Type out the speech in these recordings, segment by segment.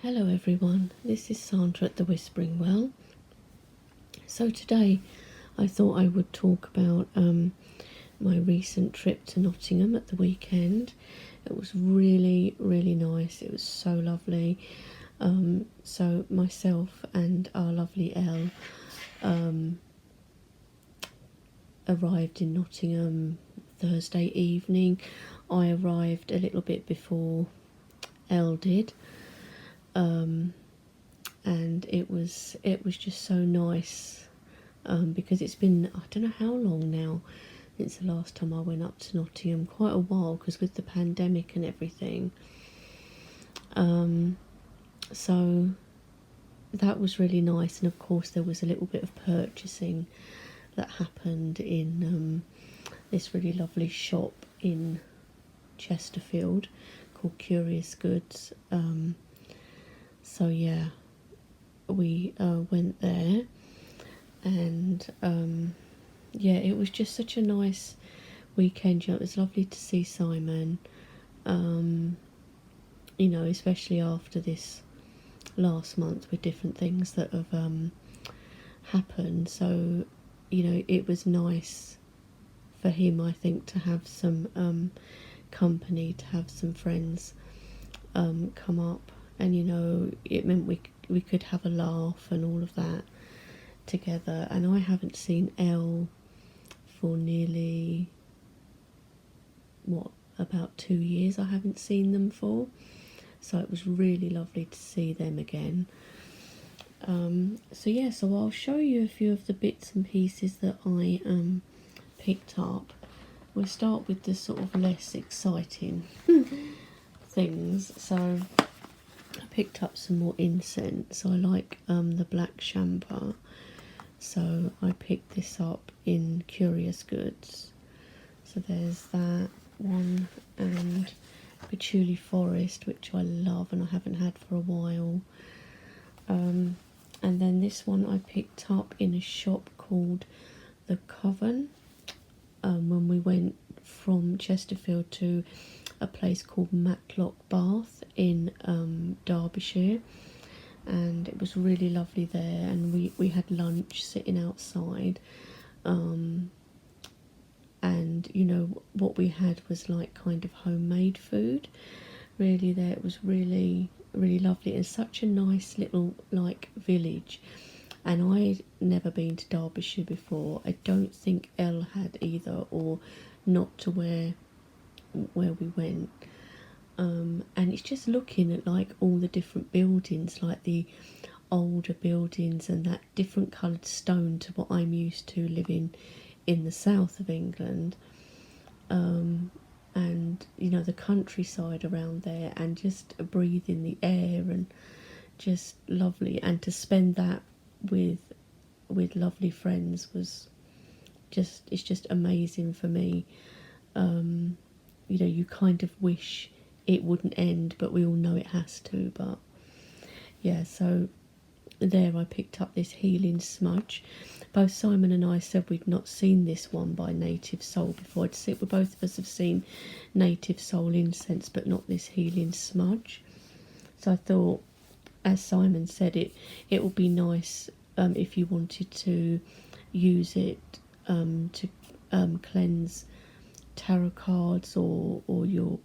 Hello everyone, this is Sandra at the Whispering Well. So today I thought I would talk about my recent trip to Nottingham at the weekend. It was really nice, it was so lovely. So myself and our lovely Elle arrived in Nottingham Thursday evening. I arrived a little bit before Elle did. And it was just so nice because it's been, I don't know how long now since the last time I went up to Nottingham, quite a while, because with the pandemic and everything. So that was really nice, and of course there was a little bit of purchasing that happened in this really lovely shop in Chesterfield called Curious Goods. So yeah, we went there, and yeah, it was just such a nice weekend. You know, it was lovely to see Simon, you know, especially after this last month with different things that have happened. So, you know, it was nice for him, I think, to have some company, to have some friends come up, and you know, it meant we could have a laugh and all of that together. And I haven't seen Elle for nearly, about 2 years I haven't seen them for, so it was really lovely to see them again. So yeah, so I'll show you a few of the bits and pieces that I picked up. We'll start with the sort of less exciting things. So I picked up some more incense. I like the black champa, so I picked this up in Curious Goods. So there's that one, and patchouli forest, which I love and I haven't had for a while. And then this one I picked up in a shop called the Coven when we went from Chesterfield to a place called Matlock Bath in Derbyshire, and it was really lovely there. And we had lunch sitting outside, and you know, what we had was like kind of homemade food really there. It was really lovely, and such a nice little like village. And I'd never been to Derbyshire before. I don't think Elle had either, or not to where we went. And it's just looking at like all the different buildings, like the older buildings, and that different coloured stone to what I'm used to living in the south of England. And you know, the countryside around there, and just breathing the air, and just lovely. And to spend that with lovely friends was just, it's just amazing for me. You know, you kind of wish it wouldn't end, but we all know it has to. But yeah, so there I picked up this healing smudge. Both Simon and I said we'd not seen this one by Native Soul before. Both of us have seen Native Soul incense, but not this healing smudge. So I thought, as Simon said, it would be nice if you wanted to use it to cleanse tarot cards or your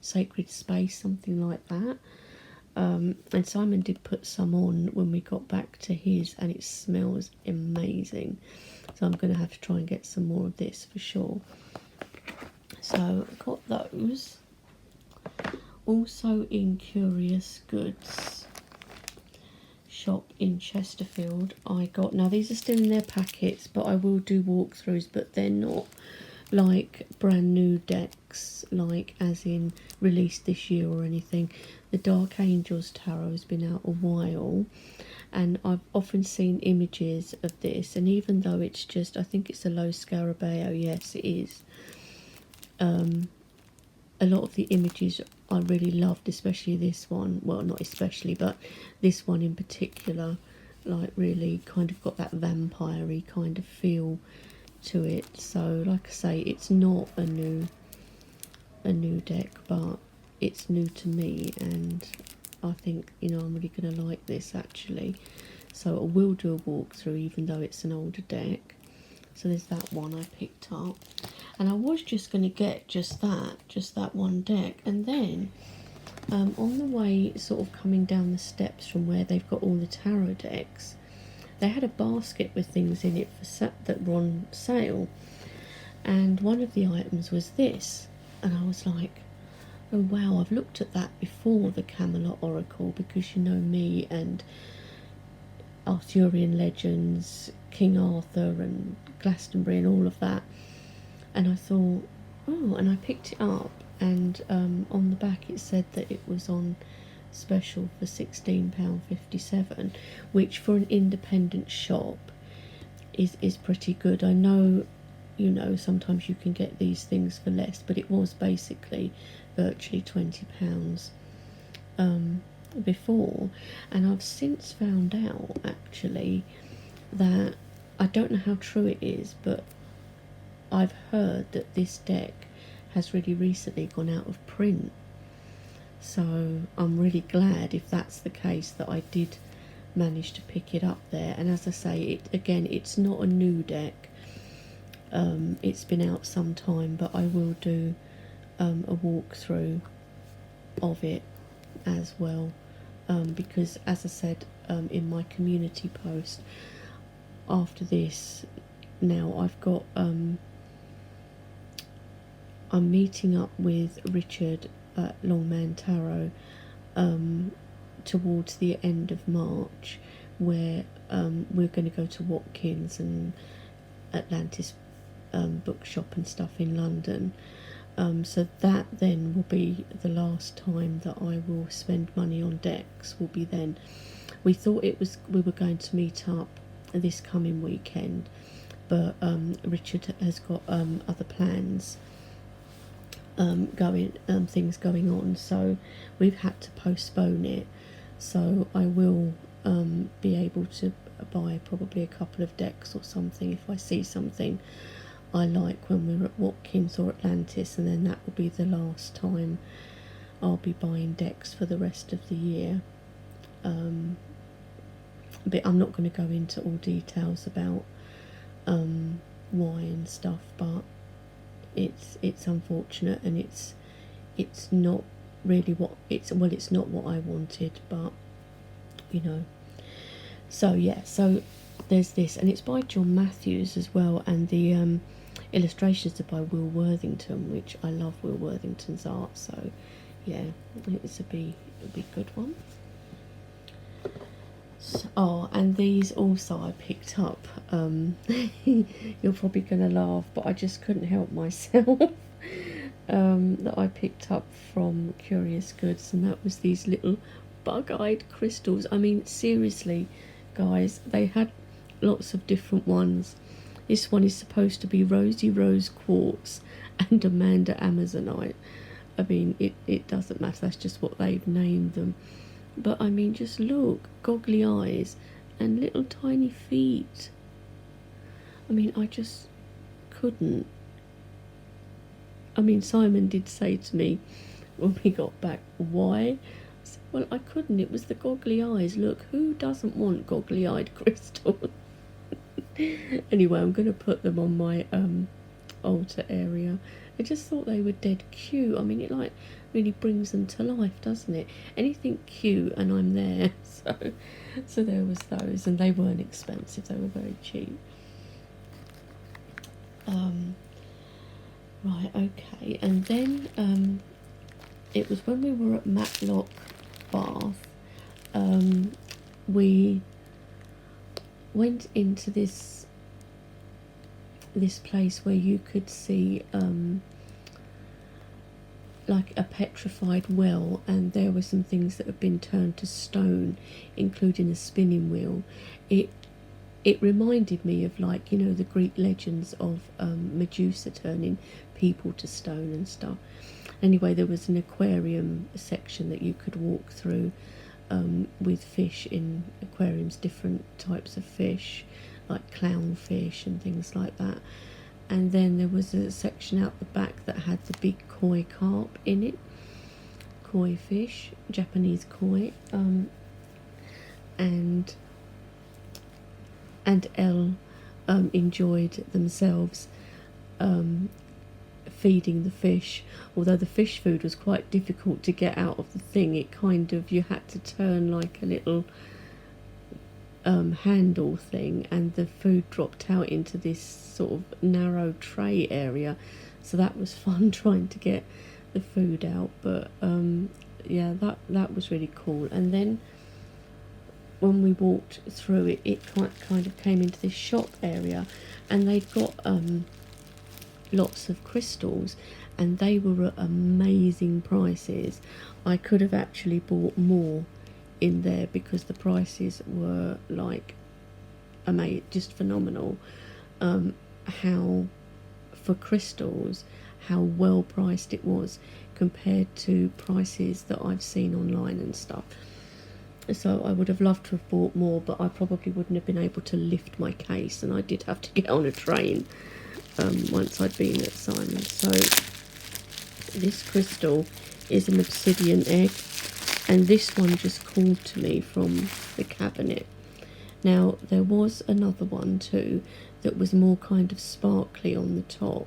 sacred space, something like that. And Simon did put some on when we got back to his, and it smells amazing. So I'm going to have to try and get some more of this for sure. So I got those. Also in Curious Goods shop in Chesterfield, I got, now these are still in their packets, but I will do walkthroughs, but they're not like brand new decks, like as in released this year or anything. The Dark Angels Tarot has been out a while, and I've often seen images of this, and even though it's just, I think it's a low scarabeo, yes it is, a lot of the images I really loved, especially this one, well not especially, but this one in particular, like really kind of got that vampire-y kind of feel to it. So like I say, it's not a new deck, but it's new to me, and I think, you know, I'm really going to like this actually. So I will do a walkthrough even though it's an older deck. So there's that one I picked up. And I was just going to get just that one deck. And then on the way sort of coming down the steps from where they've got all the tarot decks, they had a basket with things in it that were on sale. And one of the items was this. And I was like, oh wow, I've looked at that before, the Camelot Oracle, because you know me and Arthurian legends, King Arthur and Glastonbury and all of that. And I thought, oh, and I picked it up, and on the back it said that it was on special for £16.57, which for an independent shop is pretty good. I know, you know, sometimes you can get these things for less, but it was basically virtually £20 before. And I've since found out actually that, I don't know how true it is, but I've heard that this deck has really recently gone out of print. So I'm really glad, if that's the case, that I did manage to pick it up there. And as I say, it's not a new deck. It's been out some time, but I will do a walkthrough of it as well, because as I said in my community post, after this, now I've got I'm meeting up with Richard at Longman Tarot towards the end of March, where we're going to go to Watkins and Atlantis bookshop and stuff in London. So that then will be the last time that I will spend money on decks, will be then. We thought we were going to meet up this coming weekend, but Richard has got other plans things going on, so we've had to postpone it. So I will be able to buy probably a couple of decks or something if I see something I like when we're at Watkins or Atlantis, and then that will be the last time I'll be buying decks for the rest of the year. But I'm not going to go into all details about why and stuff, but it's unfortunate, and it's not really what it's not what I wanted, but you know. So yeah, so there's this, and it's by John Matthews as well, and the illustrations are by Will Worthington, which I love Will Worthington's art. So yeah, it'll be a good one. So, and these also I picked up. You're probably going to laugh, but I just couldn't help myself. That I picked up from Curious Goods, and that was these little bug-eyed crystals. I mean, seriously, guys, they had lots of different ones. This one is supposed to be Rosy Rose Quartz and Amanda Amazonite. I mean, it doesn't matter, that's just what they've named them. But I mean, just look, goggly eyes and little tiny feet. I mean, I just couldn't. I mean, Simon did say to me when we got back, why? I said, well, I couldn't, it was the goggly eyes. Look, who doesn't want goggly eyed crystals? Anyway, I'm going to put them on my altar area. I just thought they were dead cute. I mean, it like really brings them to life, doesn't it? Anything cute and I'm there. So there was those, and they weren't expensive, they were very cheap. Right, okay, and then it was when we were at Matlock Bath, we went into this place where you could see like a petrified well, and there were some things that have been turned to stone, including a spinning wheel. It reminded me of, like, you know, the Greek legends of Medusa turning people to stone and stuff. Anyway, there was an aquarium section that you could walk through with fish in aquariums, different types of fish, like clownfish and things like that. And then there was a section out the back that had the big koi carp in it, koi fish, Japanese koi, and Elle enjoyed themselves feeding the fish. Although the fish food was quite difficult to get out of the thing, it kind of, you had to turn like a little handle thing, and the food dropped out into this sort of narrow tray area, so that was fun trying to get the food out. But yeah, that was really cool. And then when we walked through it, it kind of came into this shop area, and they'd got lots of crystals, and they were at amazing prices. I could have actually bought more in there because the prices were like just phenomenal. How for crystals, how well priced it was compared to prices that I've seen online and stuff. So I would have loved to have bought more, but I probably wouldn't have been able to lift my case, and I did have to get on a train once I'd been at Simon. So this crystal is an obsidian egg, and this one just called to me from the cabinet. Now there was another one too that was more kind of sparkly on the top,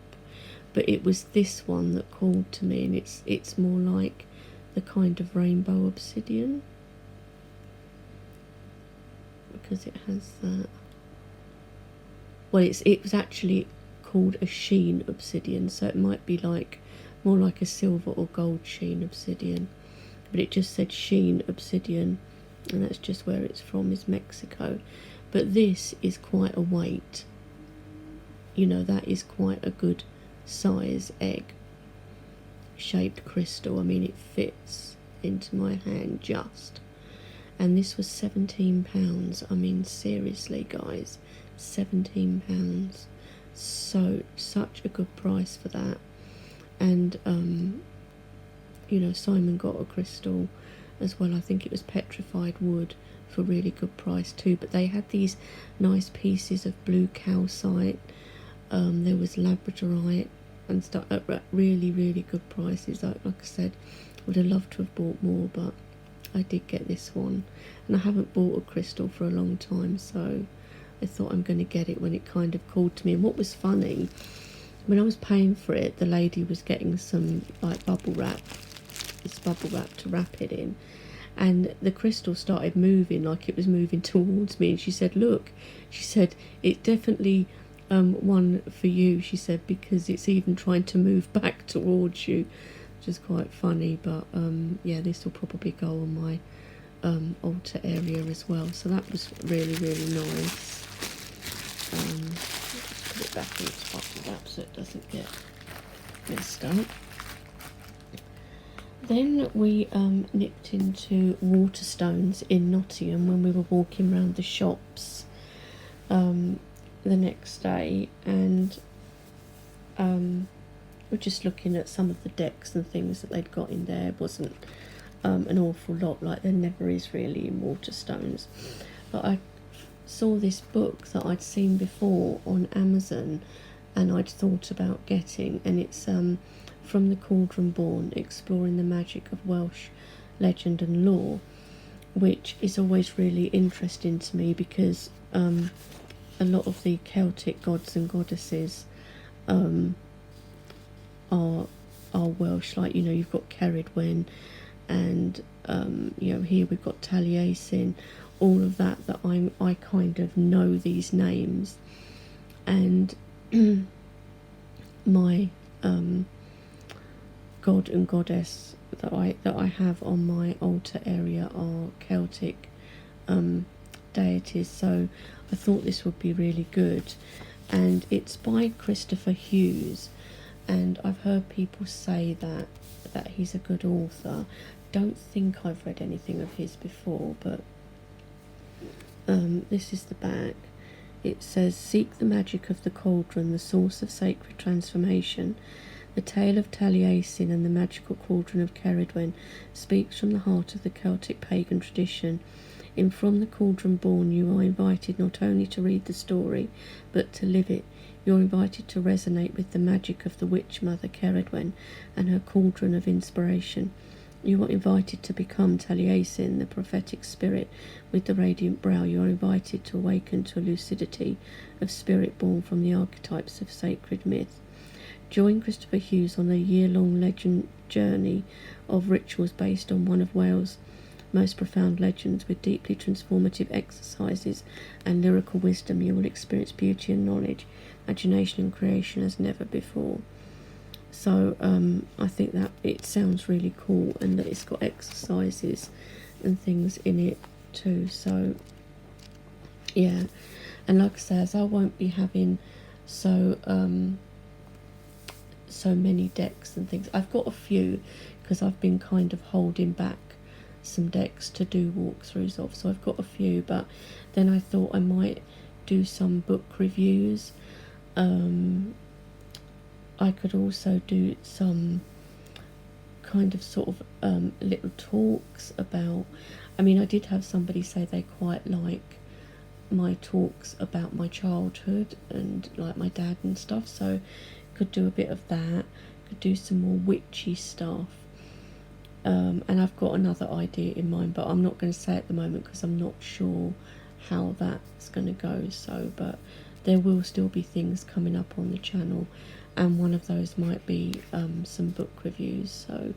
but it was this one that called to me, and it's more like the kind of rainbow obsidian, because it has that. Well, it was actually called a sheen obsidian, so it might be like more like a silver or gold sheen obsidian, but it just said sheen obsidian, and that's just where it's from, is Mexico. But this is quite a weight, you know, that is quite a good size egg shaped crystal. I mean, it fits into my hand just. And this was £17. I mean, seriously guys, £17. So such a good price for that. And you know, Simon got a crystal as well. I think it was petrified wood for a really good price too. But they had these nice pieces of blue calcite. There was labradorite and stuff at really, really good prices. Like I said, would have loved to have bought more, but I did get this one. And I haven't bought a crystal for a long time, so I thought I'm going to get it when it kind of called to me. And what was funny, when I was paying for it, the lady was getting some like bubble wrap to wrap it in, and the crystal started moving, like it was moving towards me, and she said, look, she said, it definitely one for you, she said, because it's even trying to move back towards you, which is quite funny. But yeah, this will probably go on my altar area as well, so that was really, really nice. Just put it back in its bubble wrap so it doesn't get messed up. Then we nipped into Waterstones in Nottingham when we were walking around the shops the next day, and we're just looking at some of the decks and things that they'd got in there. It wasn't an awful lot, like there never is really in Waterstones. But I saw this book that I'd seen before on Amazon, and I'd thought about getting, and it's From the Cauldron Born, Exploring the Magic of Welsh Legend and Lore, which is always really interesting to me because a lot of the Celtic gods and goddesses are Welsh. Like, you know, you've got Cerridwen, and you know, here we've got Taliesin, all of that I kind of know these names. And my god and goddess that I have on my altar area are Celtic deities, so I thought this would be really good. And it's by Christopher Hughes, and I've heard people say that he's a good author. Don't think I've read anything of his before, but this is the back. It says, seek the magic of the cauldron, the source of sacred transformation. The tale of Taliesin and the magical cauldron of Cerridwen speaks from the heart of the Celtic pagan tradition. In From the Cauldron Born, you are invited not only to read the story, but to live it. You're invited to resonate with the magic of the witch mother Cerridwen and her cauldron of inspiration. You are invited to become Taliesin, the prophetic spirit with the radiant brow. You are invited to awaken to a lucidity of spirit born from the archetypes of sacred myth. Join Christopher Hughes on a year-long legend journey of rituals based on one of Wales' most profound legends, with deeply transformative exercises and lyrical wisdom. You will experience beauty and knowledge, imagination and creation as never before. So I think that it sounds really cool, and that it's got exercises and things in it too. So yeah, and like I say, as I won't be having so many decks and things, I've got a few because I've been kind of holding back some decks to do walkthroughs of, so I've got a few, but then I thought I might do some book reviews. I could also do some kind of sort of little talks about, I mean, I did have somebody say they quite like my talks about my childhood and like my dad and stuff, so could do a bit of that, could do some more witchy stuff. And I've got another idea in mind, but I'm not going to say at the moment because I'm not sure how that's going to go. So, but there will still be things coming up on the channel, and one of those might be some book reviews. So,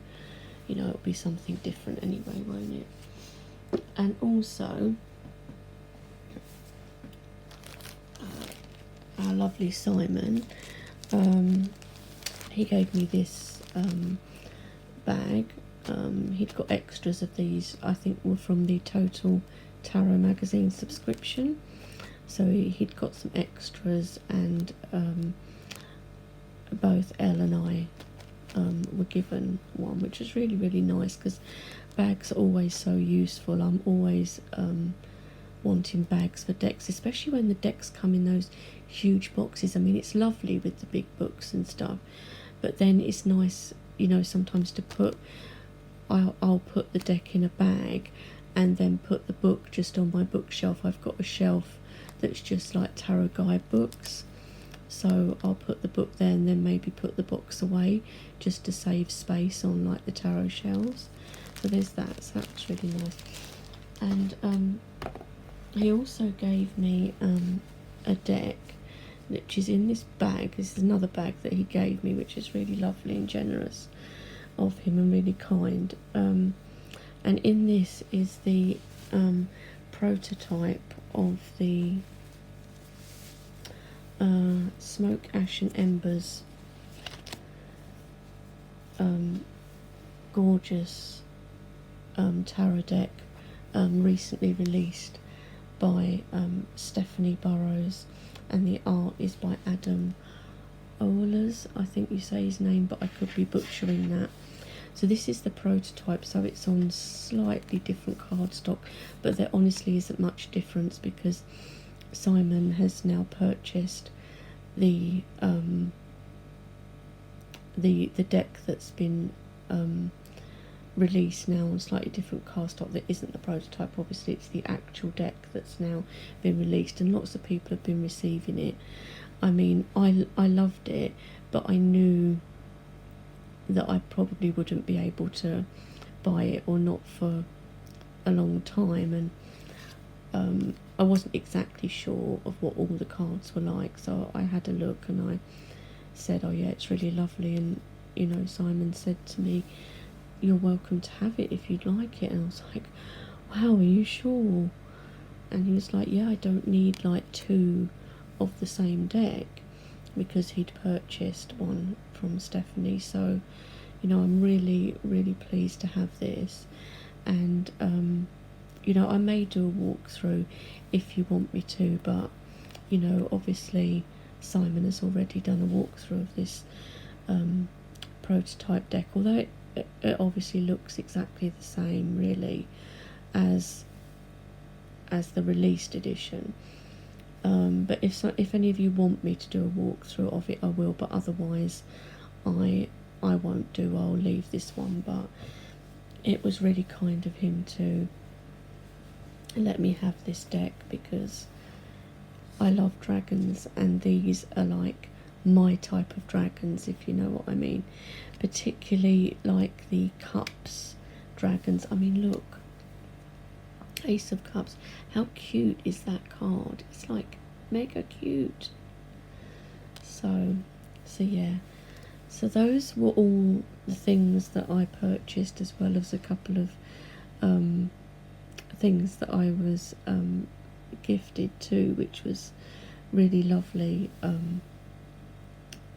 you know, it'll be something different anyway, won't it? And also, our lovely Simon, he gave me this bag. He'd got extras of these, I think were from the Total Tarot magazine subscription, so he'd got some extras, and both Elle and I were given one, which is really, really nice, because bags are always so useful. I'm always wanting bags for decks, especially when the decks come in those huge boxes. I mean, it's lovely with the big books and stuff, but then it's nice, you know, sometimes to put, I'll put the deck in a bag and then put the book just on my bookshelf. I've got a shelf that's just like tarot guide books, so I'll put the book there and then maybe put the box away just to save space on like the tarot shelves. So there's that, so that's really nice. And he also gave me a deck which is in this bag. This is another bag that he gave me, which is really lovely and generous of him and really kind. And in this is the prototype of the Smoke, Ash and Embers gorgeous tarot deck, recently released by Stephanie Burrows, and the art is by Adam Ohlers, I think you say his name, but I could be butchering that. So this is the prototype, so it's on slightly different cardstock, but there honestly isn't much difference because Simon has now purchased the deck that's been released now on slightly different cardstock. That isn't the prototype, obviously, it's the actual deck that's now been released, and lots of people have been receiving it. I mean, I loved it, but I knew that I probably wouldn't be able to buy it, or not for a long time, and I wasn't exactly sure of what all the cards were like, so I had a look and I said, oh yeah, it's really lovely, and you know, Simon said to me, you're welcome to have it if you'd like it, and I was like, wow, are you sure? And he was like, yeah, I don't need like two of the same deck, because he'd purchased one from Stephanie. So, you know, I'm really, really pleased to have this. And you know, I may do a walkthrough if you want me to, but you know, obviously Simon has already done a walkthrough of this prototype deck, although it obviously looks exactly the same really as the released edition. But if any of you want me to do a walkthrough of it, I will, but otherwise I won't do. I'll leave this one. But it was really kind of him to let me have this deck, because I love dragons, and these are like my type of dragons, if you know what I mean. Particularly like the cups dragons. I mean, look, Ace of Cups. How cute is that card? It's like mega cute. So yeah. So those were all the things that I purchased, as well as a couple of things that I was gifted too, which was really lovely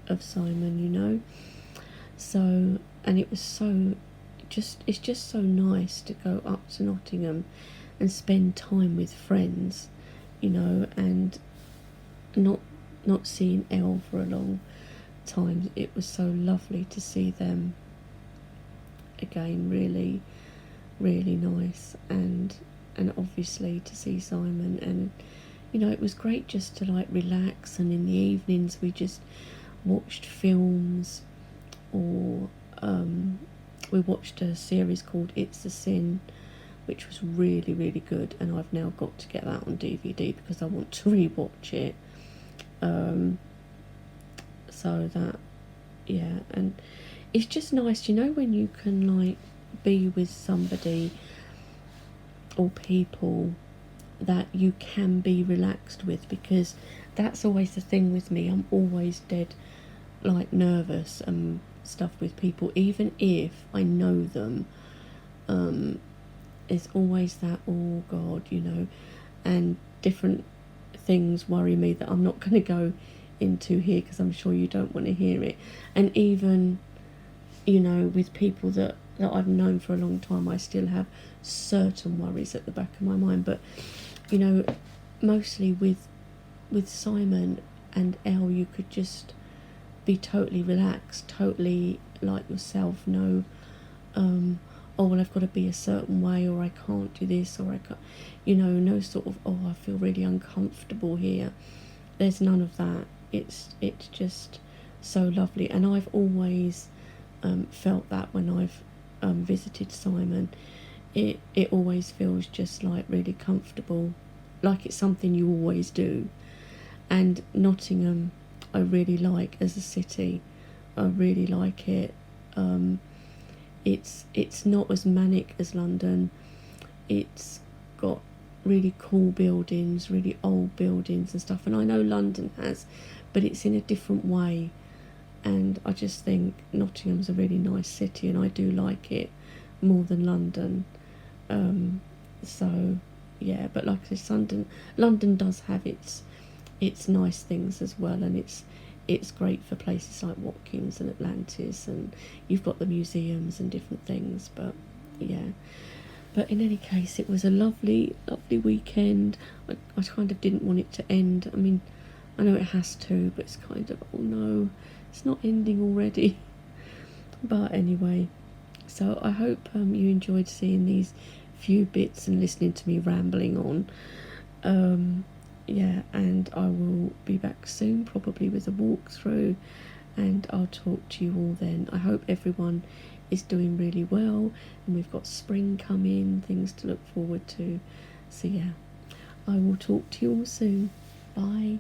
of Simon, you know. So, and it was so it's just so nice to go up to Nottingham and spend time with friends, you know, and not seeing Elle for a long time. It was so lovely to see them again, really, really nice, and obviously to see Simon. And you know, it was great just to like relax, and in the evenings we just watched films, or we watched a series called It's a Sin, which was really, really good, and I've now got to get that on DVD because I want to rewatch it. So that, yeah, and it's just nice, you know, when you can like be with somebody or people that you can be relaxed with, because that's always the thing with me. I'm always dead like nervous and stuff with people, even if I know them. It's always that, oh God, you know, and different things worry me that I'm not going to go into here because I'm sure you don't want to hear it. And even, you know, with people that I've known for a long time, I still have certain worries at the back of my mind. But you know, mostly with Simon and Elle, you could just be totally relaxed, totally like yourself. No, oh well, I've got to be a certain way, or I can't do this, or I can't, you know, no sort of, oh, I feel really uncomfortable here. There's none of that. It's just so lovely, and I've always felt that when I've visited Simon. It always feels just like really comfortable, like it's something you always do. And Nottingham, I really like as a city. I really like it. It's not as manic as London. It's got really cool buildings, really old buildings and stuff. And I know London has, but it's in a different way. And I just think Nottingham's a really nice city, and I do like it more than London. So yeah, but like I said, London does have its nice things as well, and it's great for places like Watkins and Atlantis, and you've got the museums and different things. But yeah, but in any case, it was a lovely weekend. I kind of didn't want it to end. I mean, I know it has to, but it's kind of, oh no, it's not ending already. But anyway, so I hope you enjoyed seeing these few bits and listening to me rambling on. Yeah, and I will be back soon, probably with a walkthrough, and I'll talk to you all then. I hope everyone is doing really well, and we've got spring coming, things to look forward to. So yeah, I will talk to you all soon. Bye.